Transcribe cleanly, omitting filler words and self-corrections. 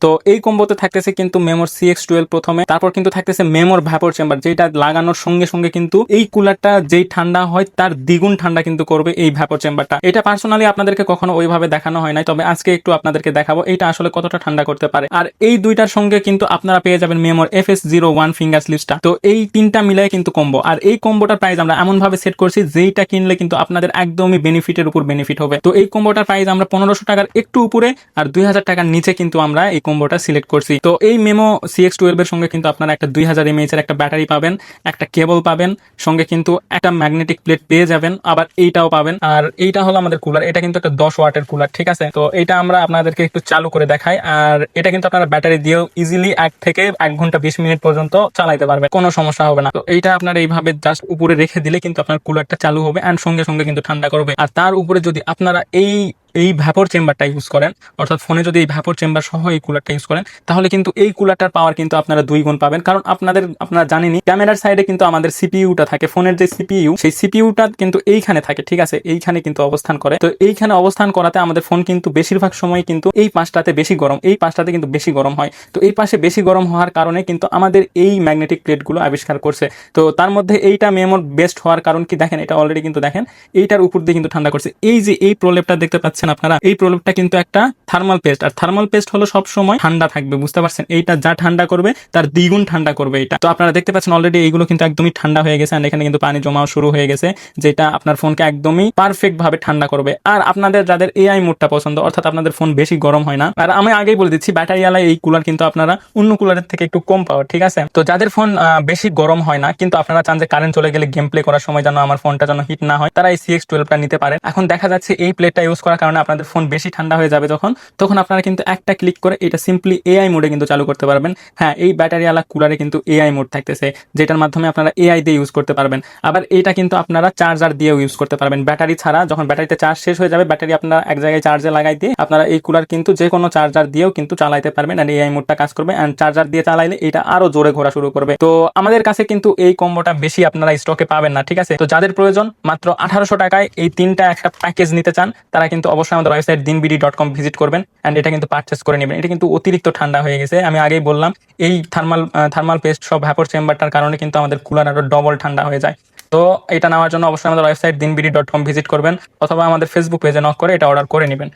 তো এই কম্বোতে থাকতেছে কিন্তু মেমোর CX12 প্রথমে, তারপর কিন্তু থাকতেছে মেমোর ভ্যাপর চেম্বার, যেটা লাগানোর সঙ্গে সঙ্গে কিন্তু এই কুলারটা যেই ঠান্ডা হয় তার দ্বিগুণ ঠান্ডা কিন্তু করবে এই ভ্যাপর চেম্বারটা। এটা পার্সোনালি আপনাদেরকে কখনো ওইভাবে দেখানো হয় নাই, তবে আজকে একটু আপনাদেরকে দেখাবো এটা আসলে কতটা ঠান্ডা করতে পারে। আর এই দুইটার সঙ্গে কিন্তু আপনারা পেয়ে যাবেন মেমোর FS01 ফিঙ্গার স্লিপসটা। তো এই তিনটা মিলাই কিন্তু কম্বো। আর এই কম্বোটার প্রাইস আমরা এমন ভাবে সেট করছি যেইটা কিনলে কিন্তু আপনাদের একদমই বেনিফিটের উপর বেনিফিট হবে। তো এই কম্বোটার প্রাইস আমরা 1500 টাকার একটু উপরে আর 2000 টাকার নিচে কিন্তু আমরা এই কম্বোটা সিলেক্ট করছি। তো এই মেমো CX12 এর সঙ্গে কিন্তু আপনারা একটা 2000 mAh এর একটা ব্যাটারি পাবেন, একটা কেবল পাবেন, সঙ্গে কিন্তু একটা ম্যাগনেটিক প্লেট পেয়ে যাবেন, আবার এইটাও পাবেন। আর এইটা হলো আমাদের কুলার, এটা কিন্তু একটা 10 ওয়াটের কুলার, ঠিক আছে। তো এটা আমরা আপনাদেরকে একটু চালু করে দেখাই। আর এটা কিন্তু আপনারা ব্যাটারি দিয়েও ইজিলি 1 থেকে 1 ঘন্টা 20 মিনিট পর্যন্ত চালাইতে পারবেন, কোনো সমস্যা হবে না। তো এইটা আপনারা এইভাবে জাস্ট উপরে রেখে দিলে কিন্তু আপনার কুলারটা চালু হবে এন্ড সঙ্গে সঙ্গে কিন্তু ঠান্ডা করবে। আর তার উপরে যদি আপনারা এই ভ্যাপর চেম্বারটা ইউজ করেন, অর্থাৎ ফোনে যদি এই ভ্যাপর চেম্বার সহ এই কুলারটা ইউজ করেন, তাহলে কিন্তু এই কুলারটার পাওয়ার কিন্তু আপনারা 2 গুণ পাবেন। কারণ আপনারা জানেনই ক্যামেরার সাইডে কিন্তু আমাদের সিপিইউটা থাকে, ফোনের যে সিপিইউ, সেই সিপিইউটা কিন্তু এইখানে থাকে, ঠিক আছে, এইখানে কিন্তু অবস্থান করে। তো এইখানে অবস্থান করাতে আমাদের ফোন কিন্তু বেশিরভাগ সময় কিন্তু এই পাশটাতে বেশি গরম, এই পাশটাতে কিন্তু বেশি গরম হয়। তো এই পাশে বেশি গরম হওয়ার কারণে কিন্তু আমাদের এই ম্যাগনেটিক প্লেটগুলো আবিষ্কার করছে। তো তার মধ্যে এইটা মেমোর বেস্ট হওয়ার কারণ কি দেখেন, এটা অলরেডি কিন্তু দেখেন এইটার উপর দিয়ে কিন্তু ঠান্ডা করছে। এই যে এই প্রলেপটা দেখতে পাচ্ছেন আপনারা, এই প্রলেপটা কিন্তু একটা থার্মাল পেস্ট, আর থার্মাল পেস্ট হলো সব সময় ঠান্ডা থাকবে, বুঝতে পারছেন। এইটা যা ঠান্ডা করবে তার দ্বিগুণ ঠান্ডা করবে এটা। তো আপনারা দেখতে পাচ্ছেন অলরেডি এইগুলো কিন্তু একদমই ঠান্ডা হয়ে গেছে, আর এখানে কিন্তু পানি জমাও শুরু হয়ে গেছে, যেটা আপনার ফোনকে একদমই পারফেক্ট ভাবে ঠান্ডা করবে। আর আপনাদের যাদের AI মোডটা পছন্দ, অর্থাৎ আপনাদের ফোন বেশি গরম হয় না, আর আমি আগেই বলে দিচ্ছি ব্যাটারিওয়ালা এই কুলার কিন্তু আপনারা অন্য কুলারের থেকে একটু কম পাওয়ার, ঠিক আছে। তো যাদের ফোন বেশি গরম হয় না, কিন্তু আপনারা চান যে কারেন্ট চলে গেলে গেম প্লে করার সময় যেন আমার ফোনটা যেন হিট না হয়, তারা এই CX12টা নিতে পারেন। এখন দেখা যাচ্ছে এই প্লেটটা ইউজ করার কারণে আপনাদের ফোন বেশি ঠান্ডা হয়ে যাবে তখন আপনারা কিন্তু একটা ক্লিক করে এটা সিম্পলি AI মোডে কিন্তু চালু করতে পারবেন। হ্যাঁ, এই ব্যাটারিওয়ালা কুলারে কিন্তু AI মোড থাকতেছে, যেটার মাধ্যমে আপনারা AI দিয়ে ইউজ করতে পারবেন। আবার এইটা কিন্তু আপনারা চার্জার দিয়েও ইউজ করতে পারবেন, ব্যাটারি ছাড়া। যখন ব্যাটারিতে চার্জ শেষ হয়ে যাবে, ব্যাটারি আপনারা এক জায়গায় চার্জে লাগাই দিয়ে আপনারা এই কুলার কিন্তু যে কোনো চার্জার দিয়েও কিন্তু চালাইতে পারবেন, আর AI মোডটা কাজ করবে। এন্ড চার্জার দিয়ে চালাইলে এটা আরো জোরে ঘোরা শুরু করবে। তো আমাদের কাছে কিন্তু এই কম্বোটা বেশি আপনারা স্টকে পাবেন না, ঠিক আছে। তো যাদের প্রয়োজন মাত্র 1800 টাকায় এই তিনটা একটা প্যাকেজ নিতে চান, তারা কিন্তু অবশ্যই আমাদের ওয়েবসাইট dinbd.com ভিজিট করবেন এন্ড এটা কিন্তু পারচেস করে নেবেন। এটা কিন্তু অতিরিক্ত ঠান্ডা হয়ে গেছে, আমি আগেই বললাম এই থার্মাল পেস্ট সব ভ্যাপর চেম্বারটার কারণে কিন্তু আমাদের কুলার আরো ডবল ঠান্ডা হয়ে যায়। তো এটা নেওয়ার জন্য অবশ্যই আমাদের ওয়েবসাইট dinbd.com ভিজিট করবেন, অথবা আমাদের ফেসবুক পেজে নক করে এটা অর্ডার করে নেবেন।